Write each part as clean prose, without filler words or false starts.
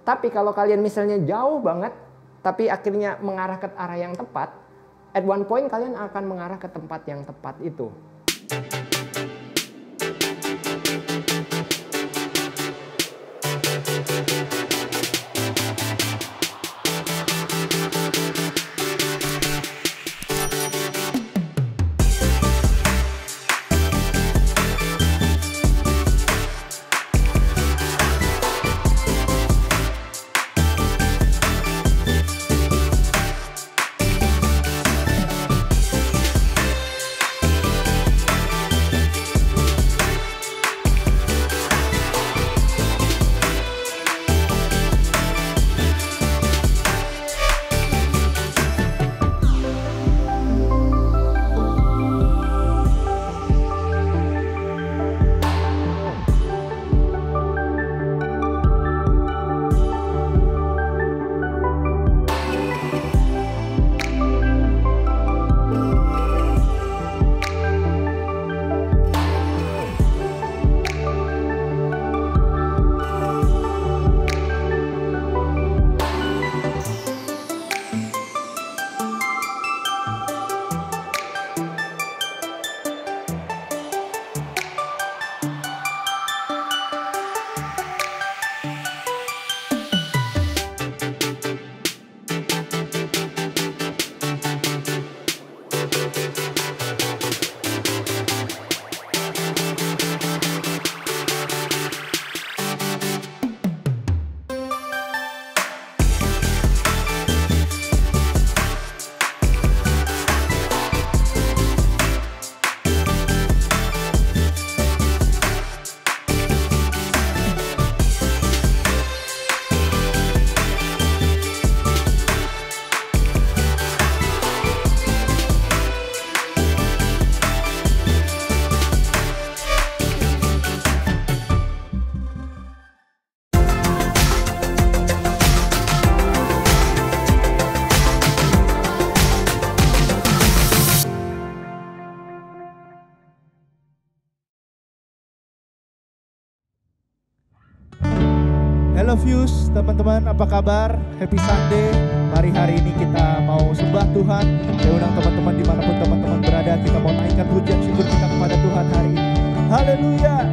Tapi kalau kalian misalnya jauh banget, tapi akhirnya mengarah ke arah yang tepat, at one point kalian akan mengarah ke tempat yang tepat itu. Hello Fuse, teman-teman apa kabar? Happy Sunday. Mari hari ini kita mau sembah Tuhan. Saya undang teman-teman dimanapun teman-teman berada, kita mau naikkan pujian syukur kita kepada Tuhan hari ini. Haleluya.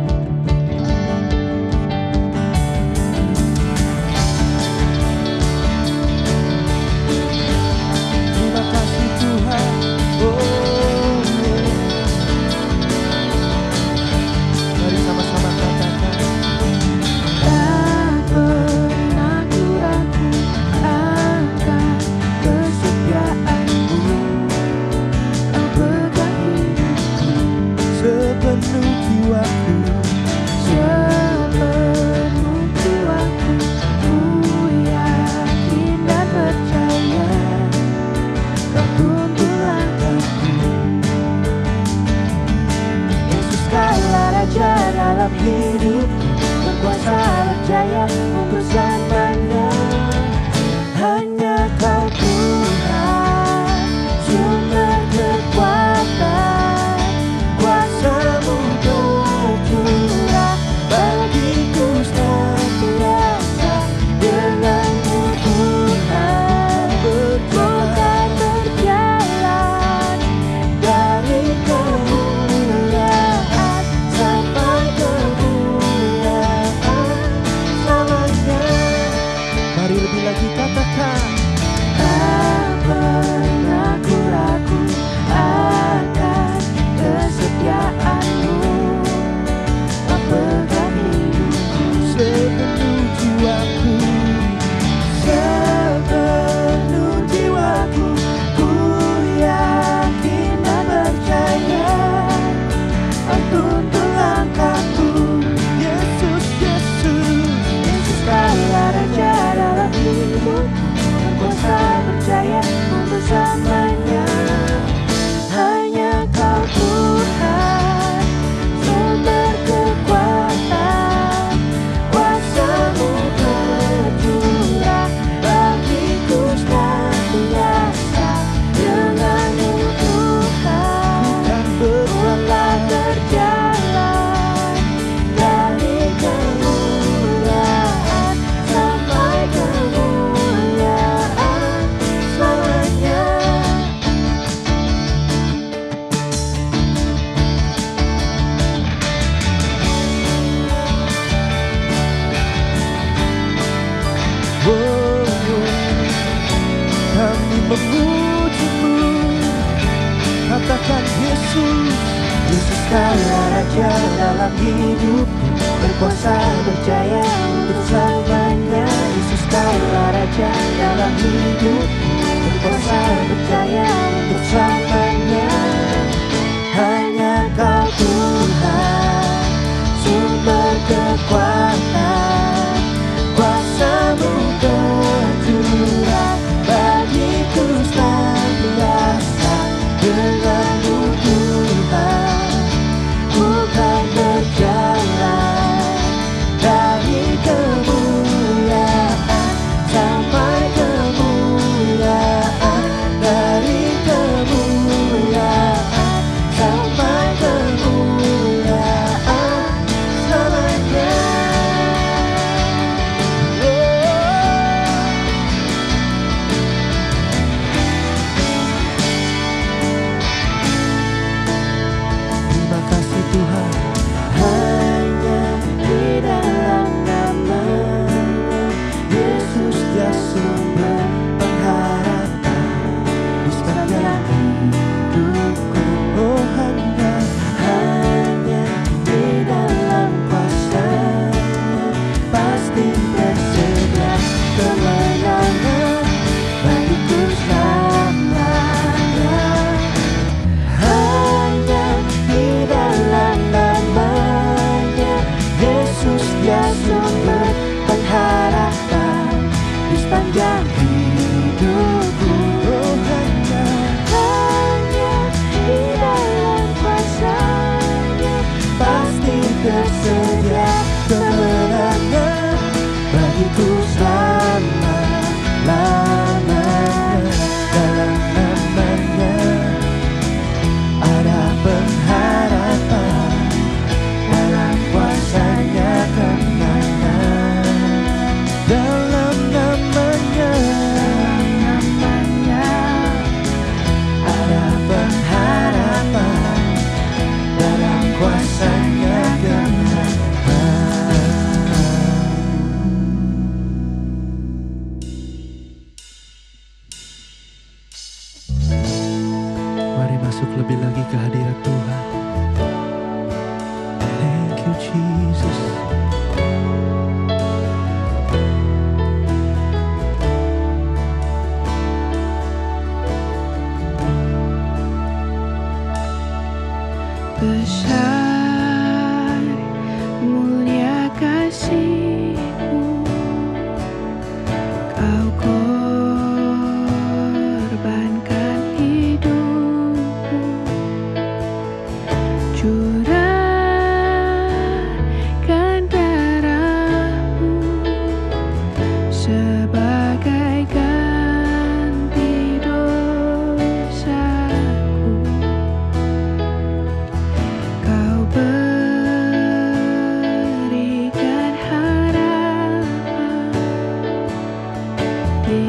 Terima kasih Tuhan. Mari sama-sama katakan. Sepenuh jiwaku, ku yakin dan percaya Kau tuntun langkahku. Yesus Kaulah Raja dalam hidupku, berkuasa berjaya untuk selamanya. Hanya Kau Tuhan, sumber kekuatan, kuasa-Mu tercurah bagiku senantiasa. Denganmu Tuhan, bukan berjalan dari kemuliaan sampai kemuliaan selamanya. Mari lebih lagi katakan. Tak pernah ku ragu akan kesetiaan-Mu, Kau pegang hidupku sepenuh jiwaku, sepenuh jiwaku. Ku yakin dan percaya Kau tuntun langkahku. Yesus, Yesus, Yesus Kaulah Raja dalam hidupku, memujimu. Katakan Yesus, Yesus kaulah Raja dalam hidupku, berkuasa berjaya untuk selamanya. Yesus kaulah Raja dalam hidupku, berkuasa berjaya untuk selamanya. Hanya Kau Tuhan, sumber kekuatan, kuasa-Mu tercurah bagiku senantiasa. Denganmu Tuhan, ku kan berjalan dari kemuliaan sampai kemuliaan, dari kemuliaan sampai kemuliaan selamanya. Terima kasih Tuhan, hanya di dalam nama-Nya Yesus Dia sumber pengharapan di sepanjang hidupku. Oh hanya di dalam kuasa-Nya pasti tersedia kemenangan bagiku selamanya. Hanya di dalam nama-Nya Yesus Dia sumber pengharapan di sepanjang hidupku. Oh hanya di dalam kuasa-Nya pasti tersedia kemenangan bagiku selama-lamanya. Dalam nama-Nya ada pengharapan, dalam kuasa-Nya kemenangan. Dalam nama-Nya ada pengharapan, dalam kuasa-Nya kemenangan. Mari masuk lebih lagi ke hadirat Tuhan. Thank you Jesus. Besar mulia kasih-Mu, Kau korbankan hidupmu, curahkan darah-Mu sebagai ganti dosaku. Kau berikan harapan di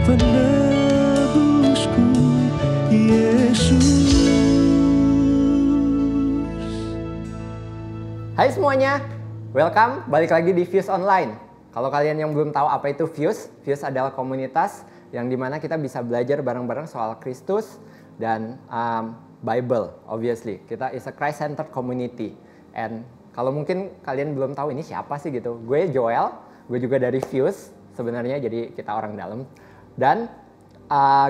penebusku, Yesus. Hai semuanya, welcome balik lagi di Fuse Online. Kalau kalian yang belum tahu apa itu Fuse, Fuse adalah komunitas yang dimana kita bisa belajar bareng-bareng soal Kristus dan Bible, obviously. Kita is a Christ-centered community. And kalau mungkin kalian belum tahu ini siapa sih gitu. Gue Joel, gue juga dari Fuse sebenarnya, jadi kita orang dalam. Dan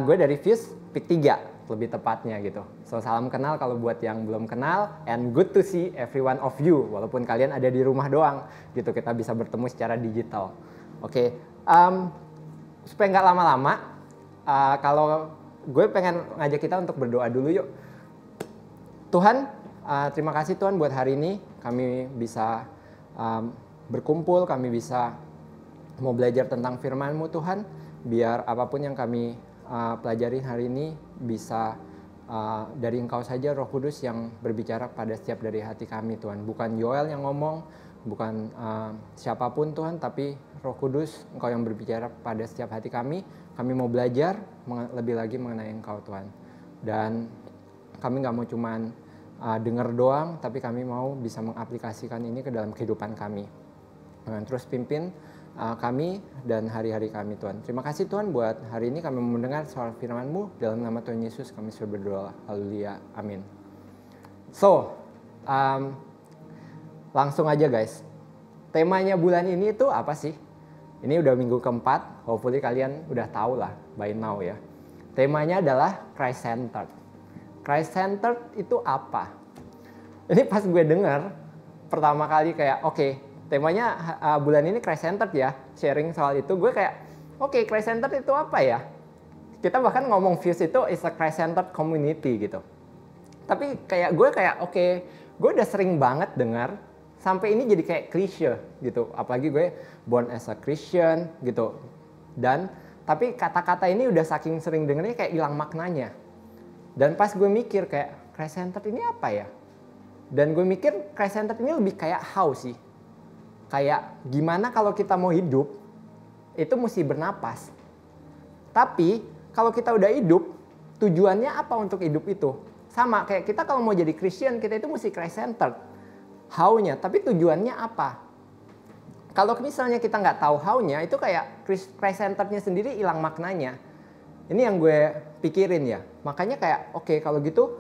gue dari Fuse Peak 3 lebih tepatnya gitu. So salam kenal kalau buat yang belum kenal, and good to see every one of you walaupun kalian ada di rumah doang gitu, kita bisa bertemu secara digital. Oke, supaya nggak lama-lama, kalau gue pengen ngajak kita untuk berdoa dulu yuk. Tuhan, terima kasih Tuhan buat hari ini kami bisa berkumpul, kami bisa mau belajar tentang firman-Mu Tuhan, biar apapun yang kami pelajari hari ini bisa dari Engkau saja, Roh Kudus, yang berbicara pada setiap dari hati kami Tuhan. Bukan Joel yang ngomong, bukan siapapun Tuhan, tapi Roh Kudus, Engkau yang berbicara pada setiap hati kami. Kami mau belajar lebih lagi mengenai Engkau Tuhan. Dan kami nggak mau cuman dengar doang, tapi kami mau bisa mengaplikasikan ini ke dalam kehidupan kami. Dan terus pimpin kami dan hari-hari kami Tuhan. Terima kasih Tuhan buat hari ini kami mendengar soal firman-Mu. Dalam nama Tuhan Yesus kami sudah berdoa. Haleluya. Amin. So, langsung aja guys. Temanya bulan ini itu apa sih? Ini udah minggu keempat. Hopefully kalian udah tahu lah by now ya. Temanya adalah Christ-centered. Christ-centered itu apa? Ini pas gue denger pertama kali kayak oke, temanya bulan ini Christ-centered ya, sharing soal itu. Gue kayak, oke, Christ-centered itu apa ya? Kita bahkan ngomong Fuse itu is a Christ-centered community gitu. Tapi kayak gue oke, gue udah sering banget dengar, sampai ini jadi kayak klise gitu. Apalagi gue born as a Christian gitu. Dan, tapi kata-kata ini udah saking sering dengernya kayak hilang maknanya. Dan pas gue mikir kayak, Christ-centered ini apa ya? Dan gue mikir Christ-centered ini lebih kayak how sih? Kayak gimana kalau kita mau hidup, itu mesti bernapas. Tapi kalau kita udah hidup, tujuannya apa untuk hidup itu? Sama kayak kita kalau mau jadi Christian, kita itu mesti Christ-centered. How-nya, tapi tujuannya apa? Kalau misalnya kita nggak tahu how-nya, itu kayak Christ-centered-nya sendiri hilang maknanya. Ini yang gue pikirin ya. Makanya kayak oke, kalau gitu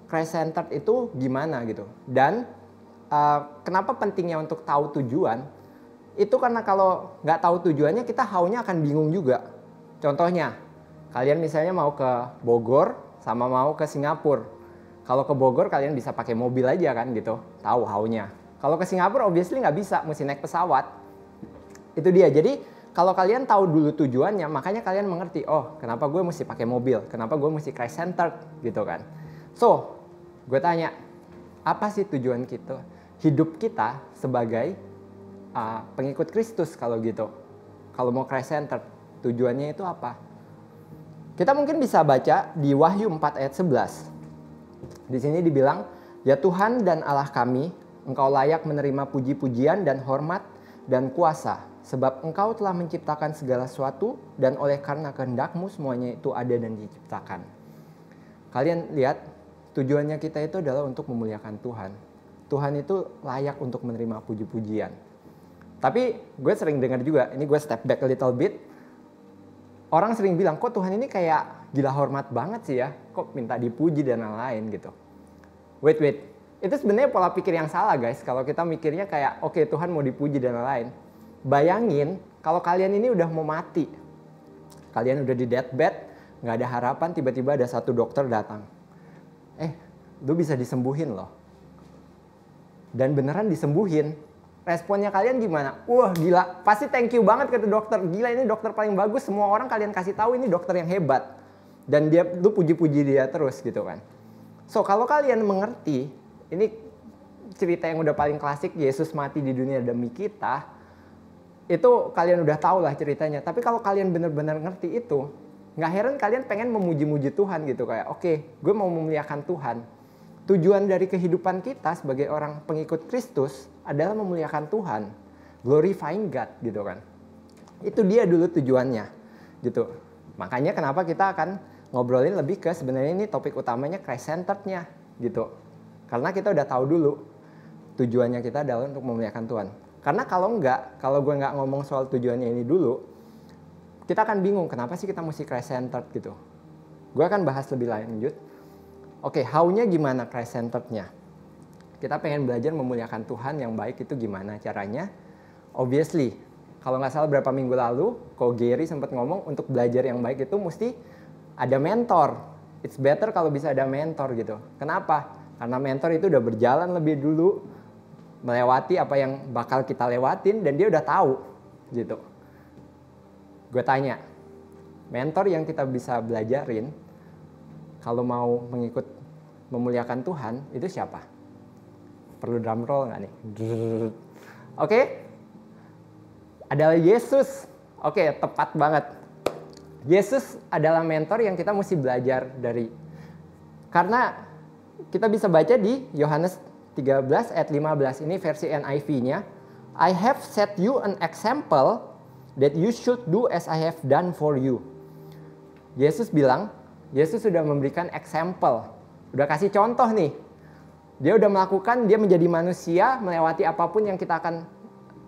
Christ-centered itu gimana gitu. Dan kenapa pentingnya untuk tahu tujuan? Itu karena kalau nggak tahu tujuannya, kita how-nya akan bingung juga. Contohnya, kalian misalnya mau ke Bogor sama mau ke Singapura. Kalau ke Bogor kalian bisa pakai mobil aja kan gitu, tahu how-nya. Kalau ke Singapura obviously nggak bisa, mesti naik pesawat. Itu dia. Jadi kalau kalian tahu dulu tujuannya, makanya kalian mengerti, oh kenapa gue mesti pakai mobil, kenapa gue mesti Christ-centered gitu kan. So, gue tanya, apa sih tujuan kita? Hidup kita sebagai pengikut Kristus kalau gitu. Kalau mau Christ-centered, tujuannya itu apa? Kita mungkin bisa baca di Wahyu 4 ayat 11. Di sini dibilang, ya Tuhan dan Allah kami, Engkau layak menerima puji-pujian dan hormat dan kuasa, sebab Engkau telah menciptakan segala sesuatu dan oleh karena kehendak-Mu semuanya itu ada dan diciptakan. Kalian lihat, tujuannya kita itu adalah untuk memuliakan Tuhan. Tuhan itu layak untuk menerima puji-pujian. Tapi gue sering dengar juga, ini gue step back a little bit. Orang sering bilang, kok Tuhan ini kayak gila hormat banget sih ya. Kok minta dipuji dan lain-lain gitu. Wait. Itu sebenarnya pola pikir yang salah guys. Kalau kita mikirnya kayak, oke, Tuhan mau dipuji dan lain-lain. Bayangin kalau kalian ini udah mau mati. Kalian udah di deathbed, gak ada harapan, tiba-tiba ada satu dokter datang. Lu bisa disembuhin loh. Dan beneran disembuhin. Responnya kalian gimana? Wah gila, pasti thank you banget kata dokter. Gila, ini dokter paling bagus, semua orang kalian kasih tahu ini dokter yang hebat. Dan lu puji-puji dia terus gitu kan. So kalau kalian mengerti, ini cerita yang udah paling klasik, Yesus mati di dunia demi kita. Itu kalian udah tahu lah ceritanya. Tapi kalau kalian benar-benar ngerti itu, nggak heran kalian pengen memuji-muji Tuhan gitu. Kayak oke, gue mau memuliakan Tuhan. Tujuan dari kehidupan kita sebagai orang pengikut Kristus adalah memuliakan Tuhan, glorifying God gitu kan. Itu dia dulu tujuannya gitu. Makanya kenapa kita akan ngobrolin lebih ke sebenarnya ini topik utamanya Christ-centered-nya gitu. Karena kita udah tahu dulu tujuannya kita adalah untuk memuliakan Tuhan. Karena kalau gue nggak ngomong soal tujuannya ini dulu, kita akan bingung kenapa sih kita mesti Christ-centered gitu. Gue akan bahas lebih lanjut. Oke, how-nya gimana Christ-centered-nya? Kita pengen belajar memuliakan Tuhan yang baik itu gimana caranya? Obviously, kalau nggak salah berapa minggu lalu, Ko Gary sempat ngomong untuk belajar yang baik itu mesti ada mentor. It's better kalau bisa ada mentor gitu. Kenapa? Karena mentor itu udah berjalan lebih dulu, melewati apa yang bakal kita lewatin, dan dia udah tahu gitu. Gue tanya, mentor yang kita bisa belajarin kalau mau mengikut memuliakan Tuhan itu siapa? Perlu drum roll nggak nih? Oke. Adalah Yesus. Oke, tepat banget. Yesus adalah mentor yang kita mesti belajar dari. Karena kita bisa baca di Yohanes 13 ayat 15. Ini versi NIV-nya. I have set you an example that you should do as I have done for you. Yesus bilang, Yesus sudah memberikan example. Udah kasih contoh nih. Dia udah melakukan, dia menjadi manusia, melewati apapun yang kita akan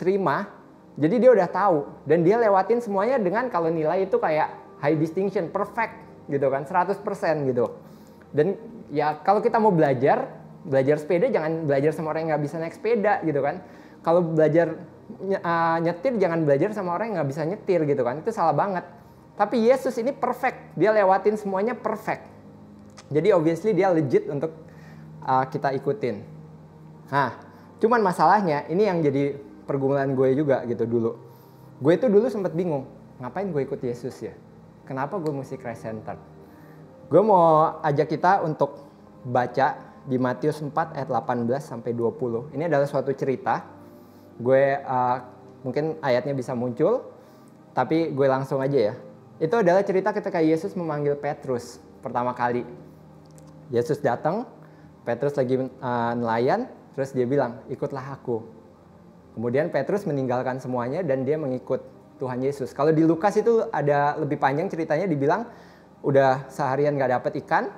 terima. Jadi dia udah tahu, dan dia lewatin semuanya dengan kalau nilai itu kayak high distinction, perfect gitu kan, 100% gitu. Dan ya kalau kita mau belajar sepeda jangan belajar sama orang yang nggak bisa naik sepeda gitu kan. Kalau belajar nyetir jangan belajar sama orang yang nggak bisa nyetir gitu kan, itu salah banget. Tapi Yesus ini perfect, dia lewatin semuanya perfect. Jadi obviously dia legit untuk kita ikutin. Nah, cuman masalahnya ini yang jadi pergumulan gue juga gitu dulu. Gue itu dulu sempat bingung, ngapain gue ikut Yesus ya? Kenapa gue mesti Christ-centered? Gue mau ajak kita untuk baca di Matius 4 ayat 18 sampai 20. Ini adalah suatu cerita. Gue mungkin ayatnya bisa muncul, tapi gue langsung aja ya. Itu adalah cerita ketika Yesus memanggil Petrus pertama kali. Yesus datang, Petrus lagi nelayan, terus dia bilang, ikutlah aku. Kemudian Petrus meninggalkan semuanya dan dia mengikut Tuhan Yesus. Kalau di Lukas itu ada lebih panjang ceritanya, dibilang udah seharian gak dapet ikan,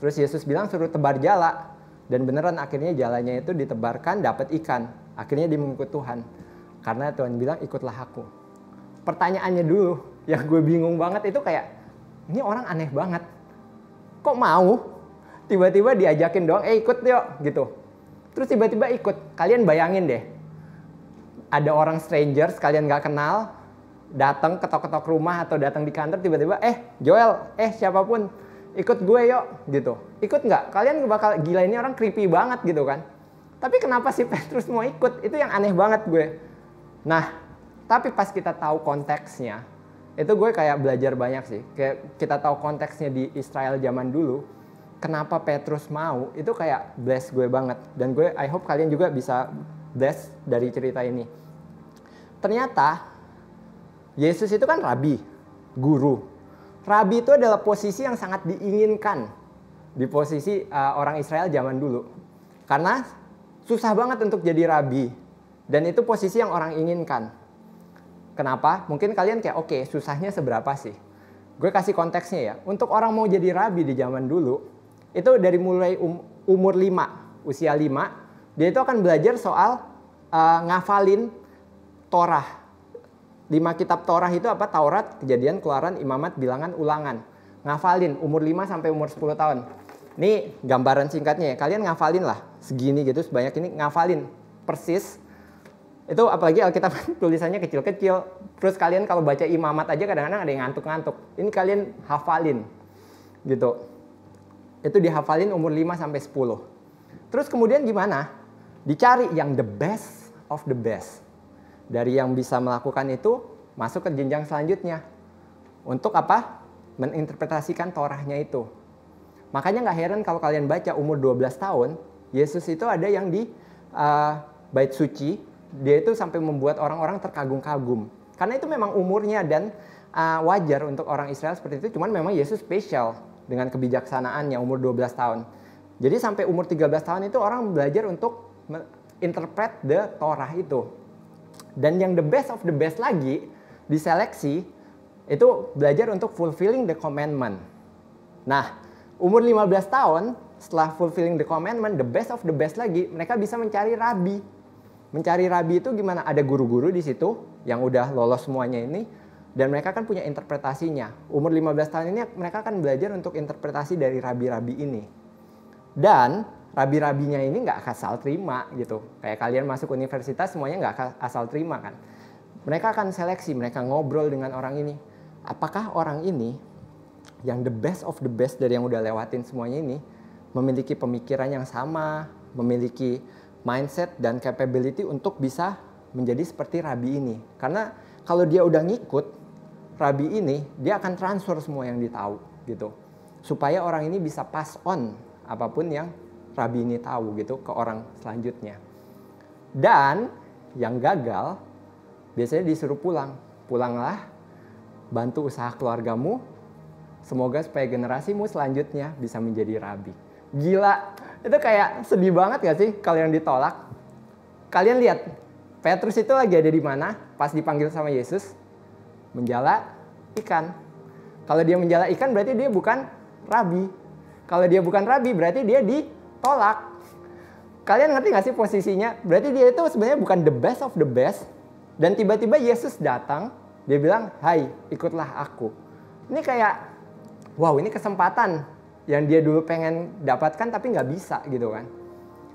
terus Yesus bilang suruh tebar jala. Dan beneran akhirnya jalanya itu ditebarkan, dapet ikan. Akhirnya dia mengikut Tuhan. Karena Tuhan bilang ikutlah aku. Pertanyaannya dulu yang gue bingung banget itu kayak, ini orang aneh banget. Kok mau? Tiba-tiba diajakin doang, ikut yuk gitu. Terus tiba-tiba ikut. Kalian bayangin deh. Ada orang strangers kalian gak kenal, datang ketok-ketok rumah atau datang di kantor tiba-tiba, Joel, siapapun, ikut gue yuk, gitu. Ikut nggak? Kalian bakal gila, ini orang creepy banget gitu kan. Tapi kenapa sih Petrus mau ikut? Itu yang aneh banget gue. Nah, tapi pas kita tahu konteksnya, itu gue kayak belajar banyak sih. Kayak kita tahu konteksnya di Israel zaman dulu, kenapa Petrus mau, itu kayak bless gue banget. Dan gue, I hope kalian juga bisa bless dari cerita ini. Ternyata Yesus itu kan rabi, guru. Rabi itu adalah posisi yang sangat diinginkan di posisi orang Israel zaman dulu. Karena susah banget untuk jadi rabi. Dan itu posisi yang orang inginkan. Kenapa? Mungkin kalian kayak oke, susahnya seberapa sih? Gue kasih konteksnya ya. Untuk orang mau jadi rabi di zaman dulu, itu dari mulai umur 5, usia 5, dia itu akan belajar soal ngafalin Torah. 5 kitab Torah itu apa? Taurat, Kejadian, Keluaran, Imamat, Bilangan, Ulangan. Ngafalin umur 5 sampai umur 10 tahun. Ini gambaran singkatnya ya. Kalian ngafalin lah segini gitu, sebanyak ini ngafalin persis. Itu apalagi Alkitab tulisannya kecil-kecil. Terus kalian kalau baca Imamat aja kadang-kadang ada yang ngantuk-ngantuk. Ini kalian hafalin gitu. Itu dihafalin umur 5 sampai 10. Terus kemudian gimana? Dicari yang the best of the best. Dari yang bisa melakukan itu, masuk ke jenjang selanjutnya. Untuk apa? Meninterpretasikan Torahnya itu. Makanya gak heran kalau kalian baca umur 12 tahun, Yesus itu ada yang di bait suci, dia itu sampai membuat orang-orang terkagum-kagum. Karena itu memang umurnya dan wajar untuk orang Israel seperti itu, cuman memang Yesus spesial dengan kebijaksanaannya umur 12 tahun. Jadi sampai umur 13 tahun itu orang belajar untuk interpret the Torah itu. Dan yang the best of the best lagi, diseleksi Itu belajar untuk fulfilling the commandment. Nah, umur 15 tahun, setelah fulfilling the commandment, the best of the best lagi, mereka bisa mencari rabi. Mencari rabi itu gimana? Ada guru-guru di situ yang udah lolos semuanya ini, dan mereka kan punya interpretasinya. Umur 15 tahun ini mereka kan belajar untuk interpretasi dari rabi-rabi ini. Dan rabi-rabinya ini nggak asal terima gitu. Kayak kalian masuk universitas semuanya nggak asal terima kan. Mereka akan seleksi, mereka ngobrol dengan orang ini. Apakah orang ini yang the best of the best dari yang udah lewatin semuanya ini memiliki pemikiran yang sama, memiliki mindset dan capability untuk bisa menjadi seperti rabi ini. Karena kalau dia udah ngikut rabi ini, dia akan transfer semua yang dia tahu gitu. Supaya orang ini bisa pass on apapun yang rabi ini tahu gitu ke orang selanjutnya. Dan yang gagal biasanya disuruh pulang. Pulanglah, bantu usaha keluargamu, semoga supaya generasimu selanjutnya bisa menjadi rabi. Gila, itu kayak sedih banget gak sih kalau yang ditolak? Kalian lihat, Petrus itu lagi ada di mana pas dipanggil sama Yesus? Menjala ikan. Kalau dia menjala ikan berarti dia bukan rabi. Kalau dia bukan rabi berarti dia ditolak. Kalian ngerti gak sih posisinya? Berarti dia itu sebenarnya bukan the best of the best. Dan tiba-tiba Yesus datang, dia bilang, "Hai, ikutlah aku." Ini kayak, wow, ini kesempatan yang dia dulu pengen dapatkan tapi nggak bisa gitu kan.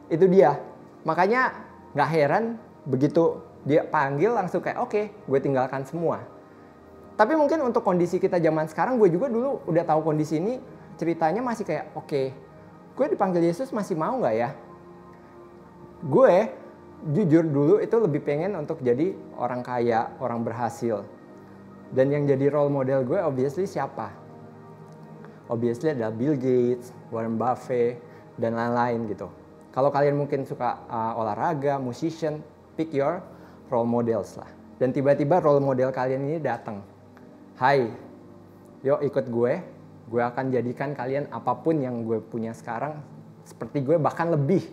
Itu dia. Makanya nggak heran begitu dia panggil langsung kayak, oke, gue tinggalkan semua. Tapi mungkin untuk kondisi kita zaman sekarang, gue juga dulu udah tahu kondisi ini, ceritanya masih kayak, oke, gue dipanggil Yesus masih mau nggak ya? Gue jujur dulu itu lebih pengen untuk jadi orang kaya, orang berhasil. Dan yang jadi role model gue obviously siapa? Obviously adalah Bill Gates, Warren Buffett, dan lain-lain gitu. Kalau kalian mungkin suka olahraga, musician, pick your role models lah. Dan tiba-tiba role model kalian ini datang. Hai, yuk ikut gue akan jadikan kalian apapun yang gue punya sekarang, seperti gue bahkan lebih.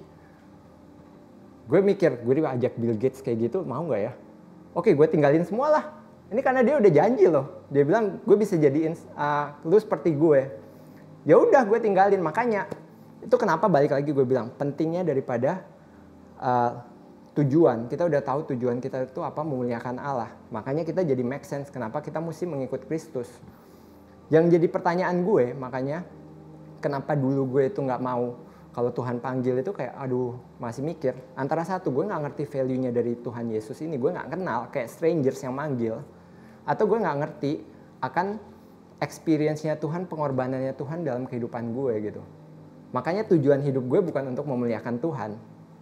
Gue mikir, gue diajak Bill Gates kayak gitu, mau gak ya? Oke, gue tinggalin semua lah. Ini karena dia udah janji loh. Dia bilang, gue bisa jadiin lu seperti gue. Ya udah, gue tinggalin. Makanya, itu kenapa balik lagi gue bilang, pentingnya daripada tujuan. Kita udah tahu tujuan kita itu apa, memuliakan Allah. Makanya kita jadi make sense kenapa kita mesti mengikut Kristus. Yang jadi pertanyaan gue, makanya, kenapa dulu gue itu gak mau. Kalau Tuhan panggil itu kayak, aduh, masih mikir. Antara satu, gue gak ngerti value-nya dari Tuhan Yesus ini. Gue gak kenal, kayak strangers yang manggil. Atau gue gak ngerti akan experience-nya Tuhan, pengorbanannya Tuhan dalam kehidupan gue gitu. Makanya tujuan hidup gue bukan untuk memuliakan Tuhan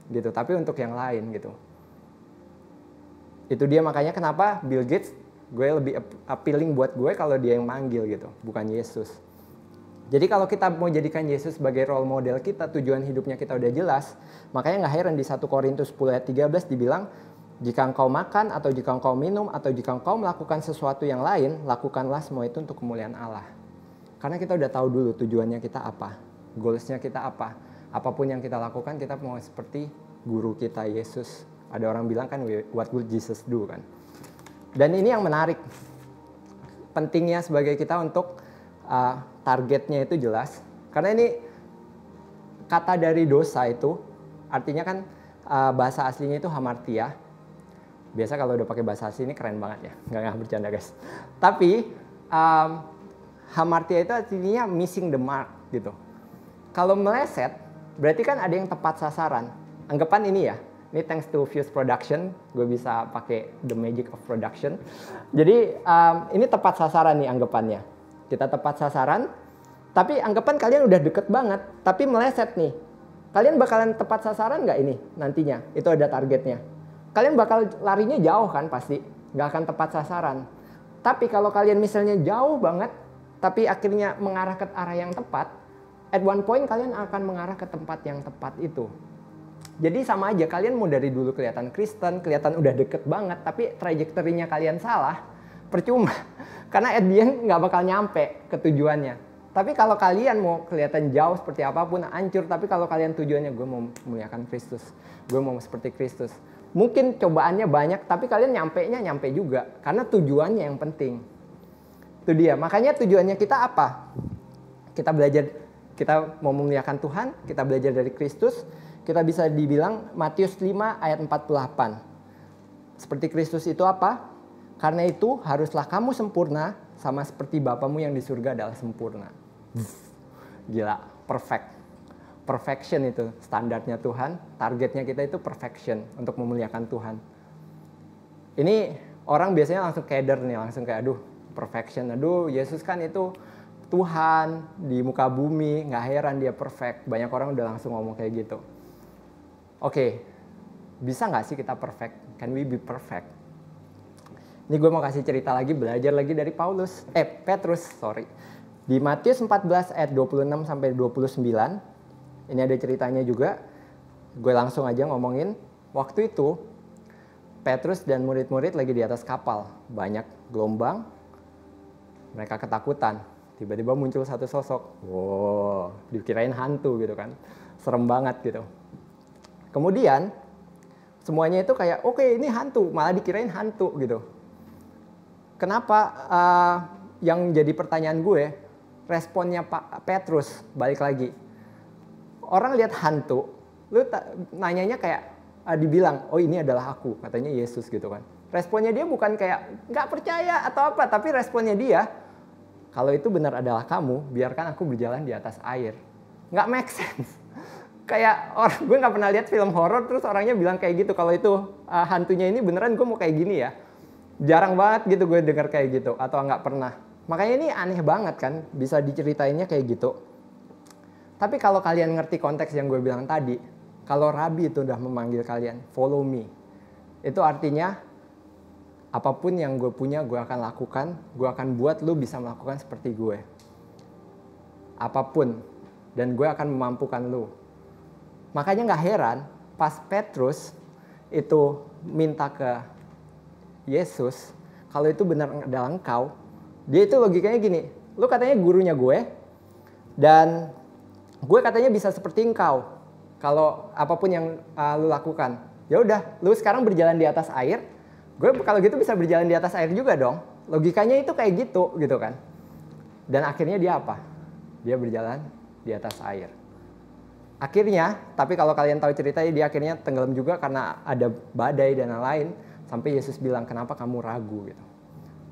gitu, tapi untuk yang lain gitu. Itu dia makanya kenapa Bill Gates, gue lebih appealing buat gue kalau dia yang manggil gitu, bukan Yesus. Jadi kalau kita mau jadikan Yesus sebagai role model kita, tujuan hidupnya kita udah jelas, makanya gak heran di 1 Korintus 10 ayat 13 dibilang, jika engkau makan atau jika engkau minum atau jika engkau melakukan sesuatu yang lain, lakukanlah semua itu untuk kemuliaan Allah. Karena kita udah tahu dulu tujuannya kita apa, goalsnya kita apa. Apapun yang kita lakukan kita mau seperti guru kita Yesus. Ada orang bilang kan, what would Jesus do kan. Dan ini yang menarik. Pentingnya sebagai kita untuk targetnya itu jelas. Karena ini kata dari dosa itu artinya kan bahasa aslinya itu hamartia. Biasa kalau udah pakai bahasa asli ini keren banget ya. Nggak bercanda guys. Tapi hamartia itu artinya missing the mark gitu. Kalau meleset berarti kan ada yang tepat sasaran. Anggapan ini ya. Ini thanks to Fuse Production, gue bisa pakai the magic of production. Jadi ini tepat sasaran nih anggapannya. Kita tepat sasaran, tapi anggapan kalian udah deket banget, tapi meleset nih. Kalian bakalan tepat sasaran nggak ini nantinya? Itu ada targetnya. Kalian bakal larinya jauh kan pasti, nggak akan tepat sasaran. Tapi kalau kalian misalnya jauh banget, tapi akhirnya mengarah ke arah yang tepat, at one point kalian akan mengarah ke tempat yang tepat itu. Jadi sama aja, kalian mau dari dulu kelihatan Kristen, kelihatan udah deket banget, tapi trajektorinya kalian salah, percuma. Karena at the end nggak bakal nyampe ke tujuannya. Tapi kalau kalian mau kelihatan jauh seperti apapun, hancur. Tapi kalau kalian tujuannya, gue mau memuliakan Kristus, gue mau seperti Kristus. Mungkin cobaannya banyak, tapi kalian nyampe juga. Karena tujuannya yang penting. Itu dia. Makanya tujuannya kita apa? Kita belajar, kita mau memuliakan Tuhan, kita belajar dari Kristus. Kita bisa dibilang Matius 5 ayat 48. Seperti Kristus itu apa? Karena itu haruslah kamu sempurna sama seperti Bapamu yang di surga adalah sempurna. Gila, perfect. Perfection itu standarnya Tuhan, targetnya kita itu perfection untuk memuliakan Tuhan. Ini orang biasanya langsung keder nih, langsung kayak aduh perfection, aduh Yesus kan itu Tuhan di muka bumi, nggak heran dia perfect. Banyak orang udah langsung ngomong kayak gitu. Oke, bisa nggak sih kita perfect? Can we be perfect? Ini gue mau kasih cerita lagi, belajar lagi dari Petrus. Di Matius 14 ayat 26 sampai 29, ini ada ceritanya juga. Gue langsung aja ngomongin. Waktu itu Petrus dan murid-murid lagi di atas kapal. Banyak gelombang. Mereka ketakutan. Tiba-tiba muncul satu sosok. Wow, dikirain hantu gitu kan. Serem banget gitu. Kemudian semuanya itu kayak oke, ini hantu. Malah dikirain hantu gitu. Kenapa? Yang jadi pertanyaan gue, responnya Pak Petrus balik lagi. Orang lihat hantu, lu nanyanya kayak dibilang, oh ini adalah aku, katanya Yesus gitu kan. Responnya dia bukan kayak nggak percaya atau apa, tapi responnya dia, kalau itu benar adalah kamu, biarkan aku berjalan di atas air. Nggak make sense. Kayak orang, gue nggak pernah lihat film horor terus orangnya bilang kayak gitu. Kalau itu hantunya ini beneran gue mau kayak gini ya. Jarang banget gitu gue dengar kayak gitu atau nggak pernah. Makanya ini aneh banget kan, bisa diceritainnya kayak gitu. Tapi kalau kalian ngerti konteks yang gue bilang tadi, kalau Rabi itu udah memanggil kalian, follow me. Itu artinya, apapun yang gue punya gue akan lakukan, gue akan buat lu bisa melakukan seperti gue. Apapun, dan gue akan memampukan lu. Makanya gak heran, pas Petrus itu minta ke Yesus, kalau itu benar adalah engkau, dia itu logikanya gini, lu katanya gurunya gue, dan gue katanya bisa seperti engkau kalau apapun yang lu lakukan. Ya udah, lu sekarang berjalan di atas air. Gue kalau gitu bisa berjalan di atas air juga dong. Logikanya itu kayak gitu kan. Dan akhirnya dia apa? Dia berjalan di atas air. Akhirnya, tapi kalau kalian tahu ceritanya, dia akhirnya tenggelam juga karena ada badai dan lain-lain. Sampai Yesus bilang, kenapa kamu ragu gitu.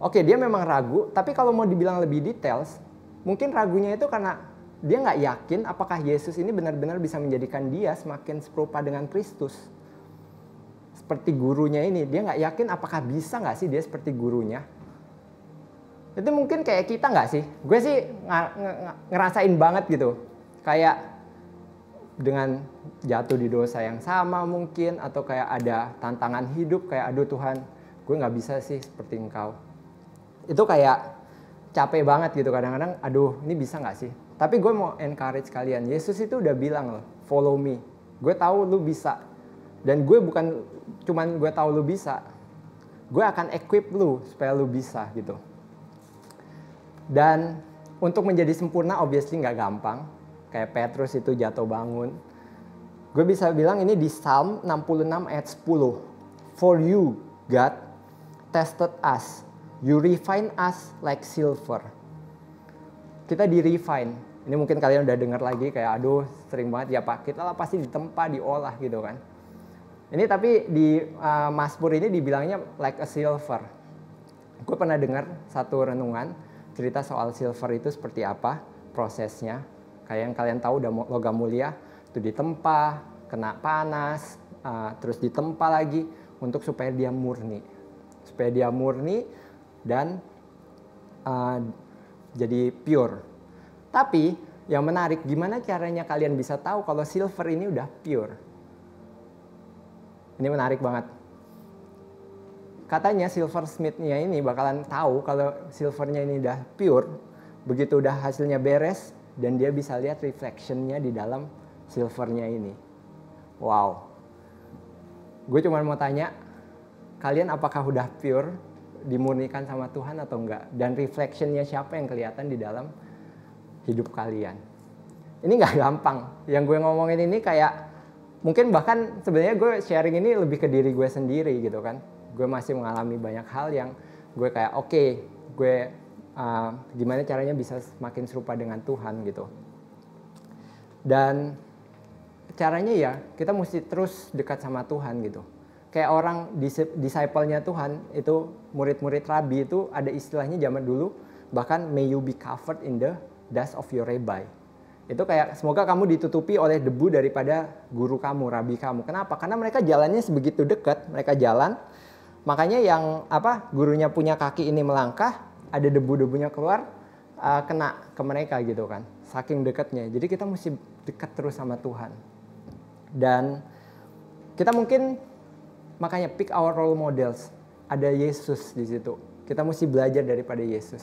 Oke, dia memang ragu, tapi kalau mau dibilang lebih details, mungkin ragunya itu karena dia nggak yakin apakah Yesus ini benar-benar bisa menjadikan dia semakin serupa dengan Kristus. Seperti gurunya ini, dia nggak yakin apakah bisa nggak sih dia seperti gurunya. Itu mungkin kayak kita nggak sih? Gue sih ngerasain banget gitu. Kayak dengan jatuh di dosa yang sama mungkin, atau kayak ada tantangan hidup, kayak aduh Tuhan, gue nggak bisa sih seperti Engkau. Itu kayak capek banget gitu kadang-kadang, aduh ini bisa nggak sih? Tapi gue mau encourage kalian, Yesus itu udah bilang loh, follow me. Gue tahu lu bisa. Dan gue bukan cuman gue tahu lu bisa, gue akan equip lu supaya lu bisa gitu. Dan untuk menjadi sempurna obviously nggak gampang. Kayak Petrus itu jatuh bangun. Gue bisa bilang ini di Psalm 66 ayat 10. For you, God, tested us. You refine us like silver. Kita di-refine. Ini mungkin kalian udah dengar lagi kayak aduh sering banget ya Pak, kita lah pasti ditempa, diolah gitu kan. Ini tapi di Mazmur ini dibilangnya like a silver. Gue pernah dengar satu renungan cerita soal silver itu seperti apa prosesnya. Kayak yang kalian tahu udah logam mulia itu ditempa, kena panas, terus ditempa lagi untuk supaya dia murni. Supaya dia murni dan jadi pure. Tapi yang menarik, gimana caranya kalian bisa tahu kalau silver ini udah pure? Ini menarik banget. Katanya silversmith-nya ini bakalan tahu kalau silvernya ini udah pure, begitu udah hasilnya beres, dan dia bisa lihat reflection-nya di dalam silvernya ini. Wow. Gue cuma mau tanya, kalian apakah udah pure, dimurnikan sama Tuhan atau enggak? Dan reflection-nya siapa yang kelihatan di dalam hidup kalian? Ini nggak gampang. Yang gue ngomongin ini kayak, mungkin bahkan sebenarnya gue sharing ini lebih ke diri gue sendiri gitu kan. Gue masih mengalami banyak hal yang gue kayak oke, gue gimana caranya bisa semakin serupa dengan Tuhan gitu. Dan caranya ya kita mesti terus dekat sama Tuhan gitu. Kayak orang disciple-nya Tuhan itu, murid-murid rabi itu ada istilahnya zaman dulu, bahkan may you be covered in the dust of your rabbi. Itu kayak semoga kamu ditutupi oleh debu daripada guru kamu, rabi kamu. Kenapa? Karena mereka jalannya sebegitu dekat, mereka jalan. Makanya yang gurunya punya kaki ini melangkah, ada debu-debunya keluar, kena ke mereka gitu kan. Saking dekatnya. Jadi kita mesti dekat terus sama Tuhan. Dan kita mungkin makanya pick our role models. Ada Yesus di situ. Kita mesti belajar daripada Yesus.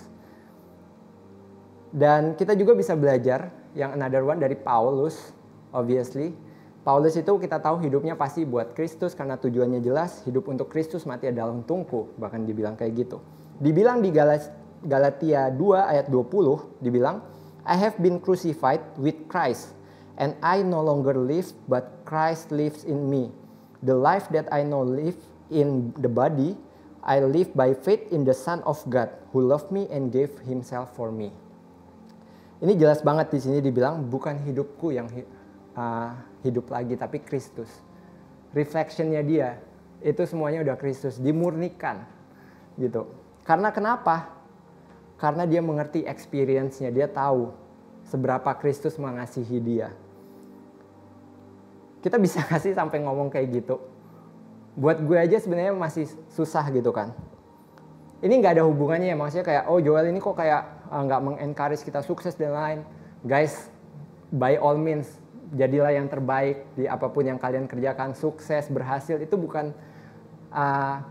Dan kita juga bisa belajar yang another one dari Paulus, obviously. Paulus itu kita tahu hidupnya pasti buat Kristus karena tujuannya jelas, hidup untuk Kristus, mati adalah untungku, bahkan dibilang kayak gitu. Dibilang di Galatia 2 ayat 20, dibilang, I have been crucified with Christ, and I no longer live, but Christ lives in me. The life that I now live in the body, I live by faith in the Son of God, who loved me and gave himself for me. Ini jelas banget di sini dibilang bukan hidupku yang hidup lagi, tapi Kristus. Reflectionnya dia, itu semuanya udah Kristus, dimurnikan gitu. Karena kenapa? Karena dia mengerti experience-nya, dia tahu seberapa Kristus mengasihi dia. Kita bisa kasih sampai ngomong kayak gitu. Buat gue aja sebenarnya masih susah gitu kan. Ini nggak ada hubungannya ya, maksudnya kayak, oh Joel ini kok kayak nggak meng-encourage kita sukses dan lain. Guys, by all means, jadilah yang terbaik di apapun yang kalian kerjakan, sukses, berhasil, itu bukan,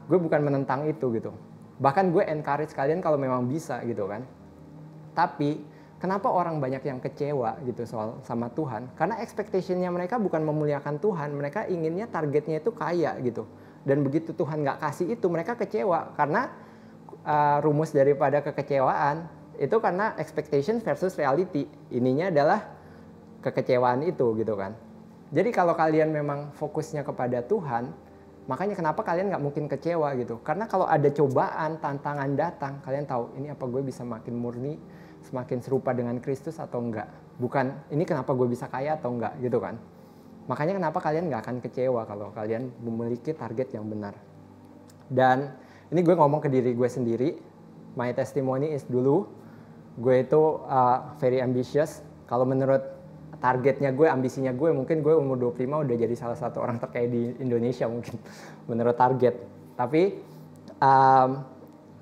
gue bukan menentang itu gitu. Bahkan gue encourage kalian kalau memang bisa gitu kan. Tapi, kenapa orang banyak yang kecewa gitu sama Tuhan? Karena expectation-nya mereka bukan memuliakan Tuhan, mereka inginnya targetnya itu kaya gitu. Dan begitu Tuhan nggak kasih itu, mereka kecewa. Karena rumus daripada kekecewaan, itu karena expectation versus reality. Ininya adalah kekecewaan itu gitu kan. Jadi kalau kalian memang fokusnya kepada Tuhan, makanya kenapa kalian nggak mungkin kecewa gitu. Karena kalau ada cobaan, tantangan datang, kalian tahu ini apa gue bisa makin murni, semakin serupa dengan Kristus atau enggak. Bukan ini kenapa gue bisa kaya atau enggak gitu kan. Makanya kenapa kalian nggak akan kecewa kalau kalian memiliki target yang benar. Dan ini gue ngomong ke diri gue sendiri. My testimony is dulu gue itu very ambitious. Kalau menurut targetnya gue, ambisinya gue, mungkin gue umur 25 udah jadi salah satu orang terkaya di Indonesia mungkin menurut target. Tapi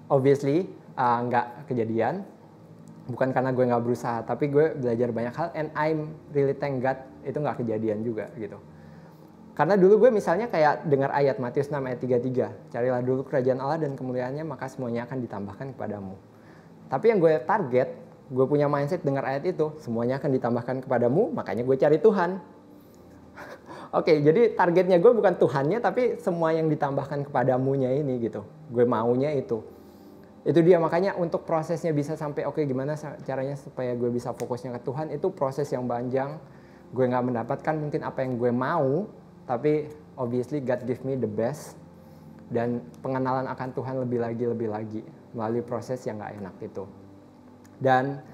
obviously nggak kejadian. Bukan karena gue nggak berusaha, tapi gue belajar banyak hal and I'm really thank God itu nggak kejadian juga gitu. Karena dulu gue misalnya kayak dengar ayat Matius 6 ayat 33, carilah dulu kerajaan Allah dan kemuliaannya maka semuanya akan ditambahkan kepadamu. Tapi yang gue target, gue punya mindset dengar ayat itu, semuanya akan ditambahkan kepadamu, makanya gue cari Tuhan. Oke, jadi targetnya gue bukan Tuhannya, tapi semua yang ditambahkan kepadamunya ini gitu. Gue maunya itu. Itu dia, makanya untuk prosesnya bisa sampai oke, gimana caranya supaya gue bisa fokusnya ke Tuhan, itu proses yang panjang. Gue gak mendapatkan mungkin apa yang gue mau, tapi obviously God give me the best. Dan pengenalan akan Tuhan lebih lagi melalui proses yang gak enak itu. Dan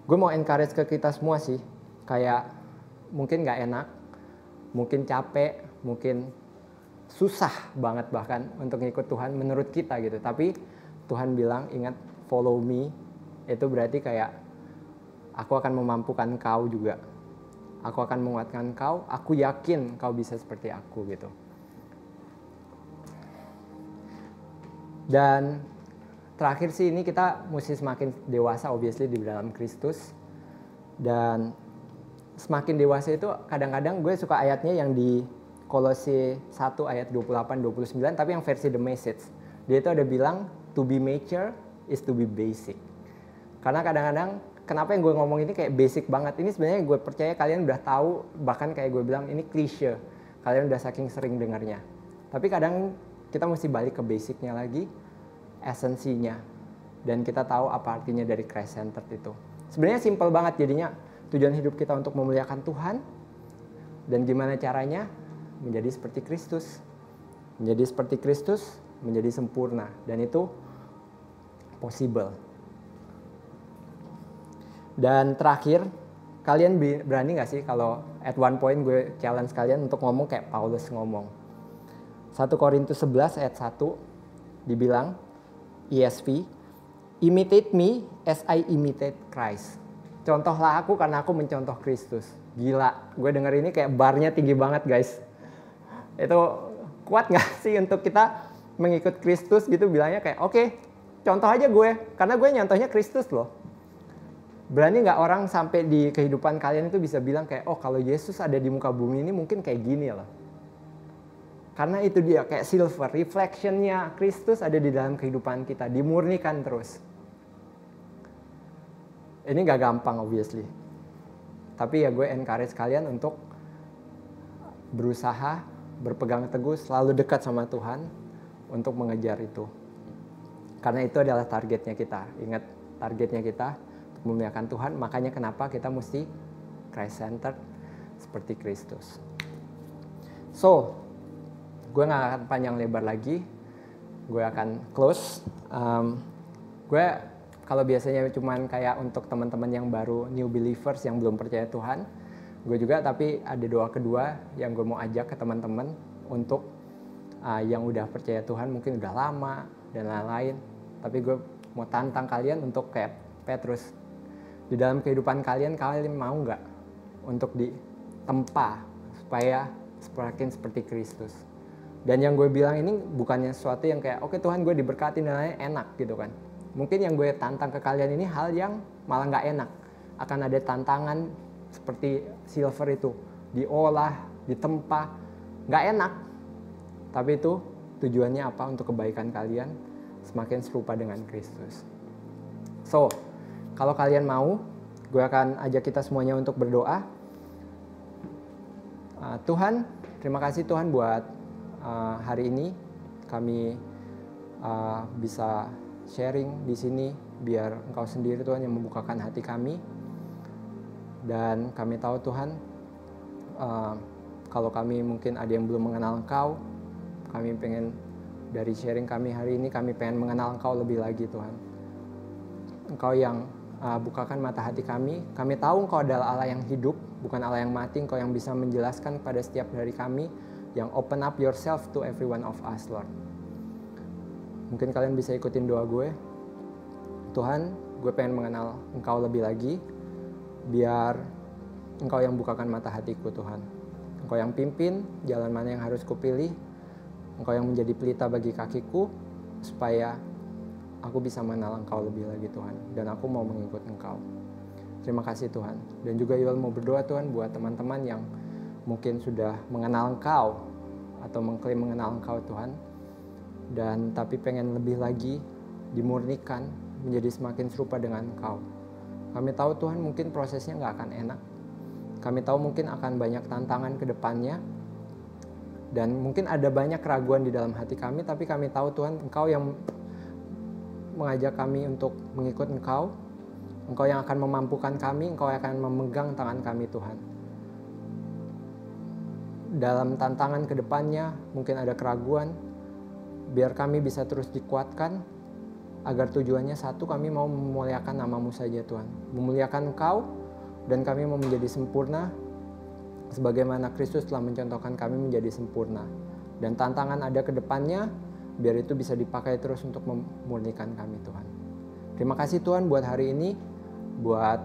gue mau encourage ke kita semua sih, kayak mungkin gak enak, mungkin capek, mungkin susah banget bahkan untuk ngikut Tuhan menurut kita gitu. Tapi Tuhan bilang, ingat follow me, itu berarti kayak aku akan memampukan kau juga. Aku akan menguatkan kau, aku yakin kau bisa seperti aku gitu. Dan terakhir sih ini kita mesti semakin dewasa obviously di dalam Kristus. Dan semakin dewasa itu kadang-kadang gue suka ayatnya yang di Kolose 1 ayat 28-29 tapi yang versi The Message. Dia itu ada bilang to be mature is to be basic. Karena kadang-kadang kenapa yang gue ngomong ini kayak basic banget. Ini sebenarnya gue percaya kalian udah tahu, bahkan kayak gue bilang ini klise. Kalian udah saking sering dengarnya. Tapi kadang kita mesti balik ke basicnya lagi, esensinya. Dan kita tahu apa artinya dari Christ centered itu. Sebenarnya simple banget jadinya tujuan hidup kita untuk memuliakan Tuhan. Dan gimana caranya? Menjadi seperti Kristus. Menjadi seperti Kristus, menjadi sempurna. Dan itu possible. Dan terakhir, kalian berani gak sih kalau at one point gue challenge kalian untuk ngomong kayak Paulus ngomong. 1 Korintus 11 ayat 1 dibilang, ESV, imitate me as I imitate Christ. Contohlah aku karena aku mencontoh Kristus. Gila, gue denger ini kayak barnya tinggi banget guys. Itu kuat gak sih untuk kita mengikut Kristus gitu, bilangnya kayak oke, contoh aja gue, karena gue nyontohnya Kristus loh. Berani gak orang sampai di kehidupan kalian itu bisa bilang kayak, oh kalau Yesus ada di muka bumi ini mungkin kayak gini loh. Karena itu dia kayak silver, reflectionnya Kristus ada di dalam kehidupan kita, dimurnikan terus. Ini gak gampang obviously. Tapi ya gue encourage kalian untuk berusaha, berpegang teguh, selalu dekat sama Tuhan untuk mengejar itu. Karena itu adalah targetnya kita. Ingat, targetnya kita untuk memuliakan Tuhan. Makanya kenapa kita mesti Christ-centered seperti Kristus. So, gue gak akan panjang lebar lagi. Gue akan close. Gue kalau biasanya cuman kayak untuk teman-teman yang baru, new believers yang belum percaya Tuhan, gue juga tapi ada doa kedua yang gue mau ajak ke teman-teman untuk yang udah percaya Tuhan mungkin udah lama dan lain-lain. Tapi gue mau tantang kalian untuk kayak Petrus. Di dalam kehidupan kalian mau nggak untuk ditempa supaya semakin seperti Kristus. Dan yang gue bilang ini bukannya sesuatu yang kayak oke Tuhan gue diberkati dan lain-lain enak gitu kan. Mungkin yang gue tantang ke kalian ini hal yang malah nggak enak. Akan ada tantangan seperti silver itu. Diolah, ditempa, nggak enak. Tapi itu tujuannya apa? Untuk kebaikan kalian semakin serupa dengan Kristus. So, kalau kalian mau, gue akan ajak kita semuanya untuk berdoa. Tuhan, terima kasih Tuhan buat hari ini. Kami bisa sharing di sini biar Engkau sendiri Tuhan yang membukakan hati kami. Dan kami tahu Tuhan, kalau kami mungkin ada yang belum mengenal Engkau, kami pengen dari sharing kami hari ini, kami pengen mengenal Engkau lebih lagi Tuhan. Engkau yang bukakan mata hati kami. Kami tahu Engkau adalah Allah yang hidup, bukan Allah yang mati. Engkau yang bisa menjelaskan pada setiap dari kami, yang open up yourself to every one of us, Lord. Mungkin kalian bisa ikutin doa gue. Tuhan, gue pengen mengenal Engkau lebih lagi, biar Engkau yang bukakan mata hatiku Tuhan. Engkau yang pimpin jalan mana yang harus kupilih. Engkau yang menjadi pelita bagi kakiku, supaya aku bisa mengenal Engkau lebih lagi Tuhan. Dan aku mau mengikut Engkau. Terima kasih Tuhan. Dan juga Yuel mau berdoa Tuhan buat teman-teman yang mungkin sudah mengenal Engkau, atau mengklaim mengenal Engkau Tuhan. Dan tapi pengen lebih lagi dimurnikan, menjadi semakin serupa dengan Engkau. Kami tahu Tuhan mungkin prosesnya gak akan enak. Kami tahu mungkin akan banyak tantangan ke depannya. Dan mungkin ada banyak keraguan di dalam hati kami, tapi kami tahu Tuhan, Engkau yang mengajak kami untuk mengikut Engkau. Engkau yang akan memampukan kami, Engkau yang akan memegang tangan kami Tuhan. Dalam tantangan ke depannya mungkin ada keraguan, biar kami bisa terus dikuatkan, agar tujuannya satu, kami mau memuliakan nama-Mu saja Tuhan. Memuliakan Engkau, dan kami mau menjadi sempurna, sebagaimana Kristus telah mencontohkan kami menjadi sempurna. Dan tantangan ada ke depannya, biar itu bisa dipakai terus untuk memurnikan kami Tuhan. Terima kasih Tuhan buat hari ini, buat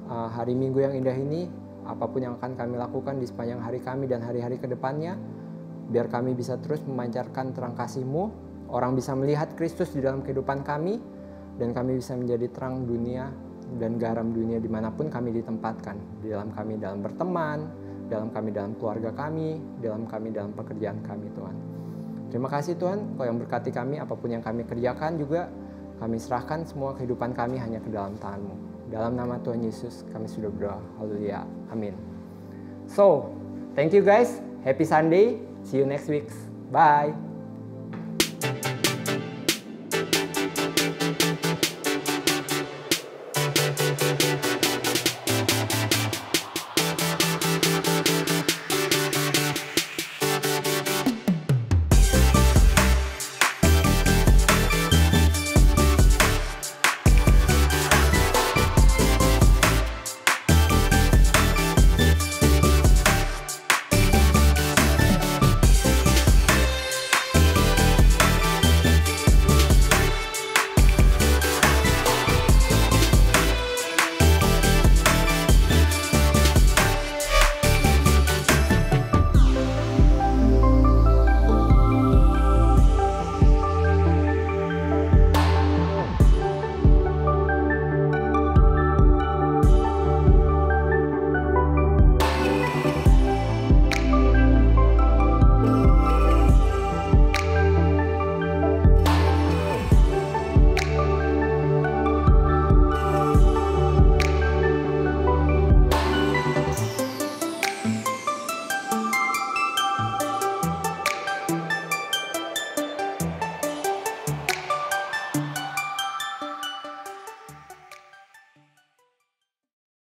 hari Minggu yang indah ini, apapun yang akan kami lakukan di sepanjang hari kami dan hari-hari ke depannya, biar kami bisa terus memancarkan terang kasih-Mu, orang bisa melihat Kristus di dalam kehidupan kami, dan kami bisa menjadi terang dunia dan garam dunia dimanapun kami ditempatkan. Di dalam kami dalam berteman, dalam kami dalam keluarga kami, dalam kami dalam pekerjaan kami Tuhan. Terima kasih Tuhan, Kau yang berkati kami, apapun yang kami kerjakan juga, kami serahkan semua kehidupan kami hanya ke dalam tangan-Mu. Dalam nama Tuhan Yesus kami sudah berdoa. Haleluya. Amin. So, thank you guys. Happy Sunday. See you next week. Bye.